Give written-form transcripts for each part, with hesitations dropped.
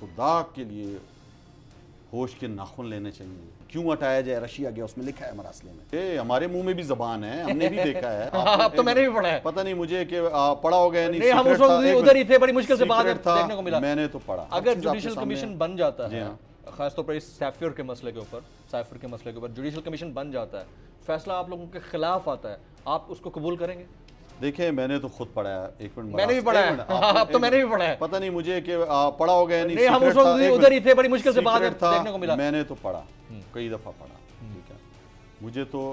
खुदा के लिए होश के नाखून लेने चाहिए। क्यों हटाया जाए रशिया गया, उसमें लिखा है मरासले में। हमारे मुंह में भी जबान है, हमने भी देखा है। अब तो मैंने भी पढ़ा है, पता नहीं मुझे कि पढ़ा हो गया नहीं, हम उस वक्त उधर ही थे, बड़ी मुश्किल से बात देखने को मिला। मैंने तो पढ़ा। अगर जुडिशल कमीशन बन जाता है, खासतौर पर इस साइफर के मसले के ऊपर जुडिशल कमीशन बन जाता है, फैसला आप लोगों के खिलाफ आता है, आप उसको कबूल करेंगे? देखिए मैंने तो खुद पढ़ा है, एक मिनट मैंने भी पढ़ा है, अब तो मैंने भी पढ़ा है। पता नहीं मुझे कि पढ़ा हो गया नहीं, हम उस वक्त उधर ही थे, बड़ी मुश्किल से बात देखने को मिला। मैंने तो पढ़ा, कई दफा पढ़ा, ठीक है। मुझे तो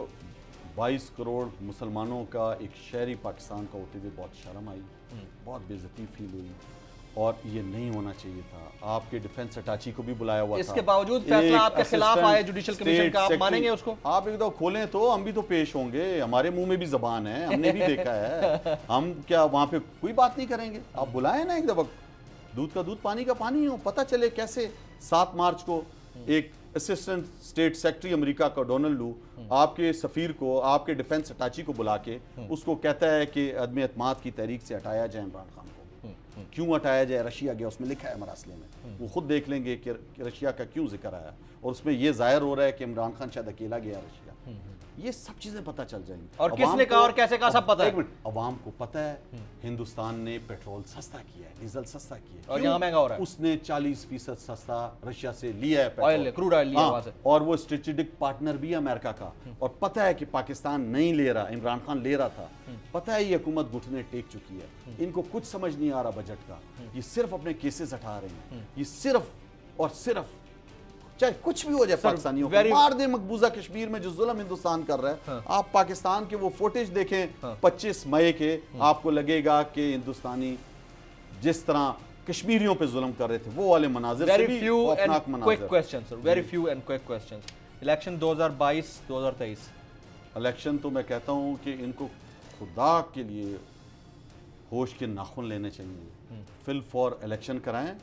22 करोड़ मुसलमानों का एक शहरी पाकिस्तान का होते हुए बहुत शर्म आई, बहुत बेइज्जती फील हुई, और ये नहीं होना चाहिए था। आपके डिफेंस अटैची को भी बुलाया हुआ था, इसके बावजूद फैसला आपके खिलाफ आया जुडिशल कमीशन का, आप मानेंगे उसको? आप एक दफा खोलें तो हम भी तो पेश होंगे, हमारे मुंह में भी जबान है, हमने भी देखा है। हम क्या वहां पे कोई बात नहीं करेंगे? आप बुलाएं ना एक दफा, दूध का दूध पानी का पानी हो, पता चले कैसे 7 मार्च को एक असिस्टेंट स्टेट सेक्रेटरी अमेरिका का डोनाल्ड लू आपके सफीर को, आपके डिफेंस अटैची को बुला के उसको कहता है कि अदम एतमाद की तहरीक से हटाया जाए इमरान खान को। क्यों हटाया जाए रशिया गया, उसमें लिखा है मरासले में, वो खुद देख लेंगे कि रशिया का क्यों जिक्र आया, और उसमें यह जाहिर हो रहा है कि इमरान खान शायद अकेला गया रशिया। ये सब चीजें पता चल जाएंगी। और किसने कहा और कैसे कहा सब पता है। अवाम को पता है हिंदुस्तान ने पेट्रोल सस्ता किया है, डीजल सस्ता किया है, और यहाँ महंगा हो रहा है। उसने 40% सस्ता रशिया से लिया है ऑयल, क्रूड ऑयल लिया वहां से, और वो स्ट्रेटेजिक पार्टनर भी है अमेरिका का, और पता है कि पाकिस्तान नहीं ले रहा, इमरान खान ले रहा था। पता है ये हुकूमत घुटने टेक चुकी है, इनको कुछ समझ नहीं आ रहा बजट का, ये सिर्फ अपने केसेस हटा रहे हैं, ये सिर्फ और सिर्फ चाहे कुछ भी हो जाए पाकिस्तानियों को मार दे। मकबूजा कश्मीर में जो जुल्म हिंदुस्तान कर रहा है, आप पाकिस्तान के वो फुटेज देखें 25 मई के, आपको लगेगा कि हिंदुस्तानी जिस तरह कश्मीरियों पे जुल्म कर रहे थे वो वाले मनाजिर से भी खौफनाक मनाजिर। Very few and quick questions. Election 2022-2023, election तो मैं कहता हूं कि इनको खुदा के लिए होश के नाखून लेने चाहिए। फिल फॉर इलेक्शन कराएं,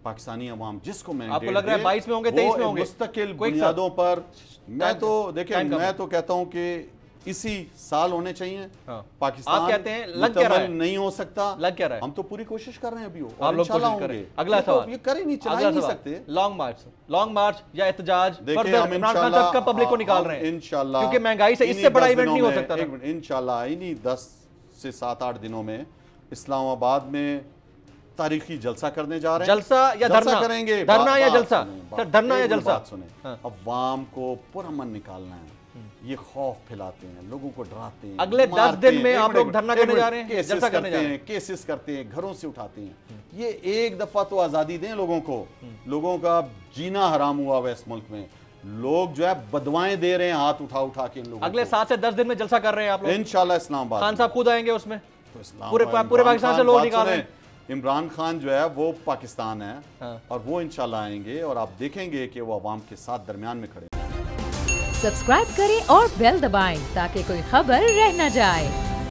पाकिस्तानी अवाम जिसको मैंडेट आपको लग रहा है 22 में होंगे, 23 में होंगे, मुस्तकिल बुनियादों पर। मैं तो देखिए, मैं तो कहता हूं कि इसी साल होने चाहिए। पाकिस्तान आप कहते हैं लग क्या रहा है, नहीं हो सकता, लग क्या रहा है? हम तो पूरी कोशिश कर रहे हैं अभी, आप लोग कोशिश करें। अगला सवाल, ये करें नहीं, चला ही नहीं सकते। लॉन्ग मार्च या एहतजाज, इमरान खान तक का पब्लिक को निकाल रहे हैं इंशाल्लाह, क्योंकि महंगाई से इससे बड़ा इवेंट नहीं हो सकता। इंशाल्लाह इन्हीं 10 से 7-8 दिनों में इस्लामाबाद में तारीखी जलसा करने जा रहे हैं। जलसा या धरना करेंगे? धरना या जलसा? धरना या जलसा? सुने, अवाम को पुरअमन निकालना है, ये खौफ फैलाते हैं, लोगों को डराते हैं। अगले 10 दिन में आप लोग धरना करने जा रहे हैं, जलसा करने जा रहे हैं, केसेस करते हैं, घरों से उठाते हैं। ये एक दफा तो आजादी दें लोगों को, लोगों का जीना हराम हुआ हुआ इस मुल्क में। लोग जो है बदवाएं दे रहे हैं हाथ उठा उठा के इन लोगों। अगले 7 से 10 दिन में जलसा कर रहे हैं आप लोग इंशाल्लाह इस्लामाबाद। खान साहब खुद आएंगे उसमें, पूरे पाकिस्तान से लोग निकाल रहे हैं। इमरान खान जो है वो पाकिस्तान है, और वो इंशाल्लाह आएंगे, और आप देखेंगे कि वो अवाम के साथ दरमियान में खड़े। सब्सक्राइब करें और बेल दबाएं ताकि कोई खबर रह न जाए।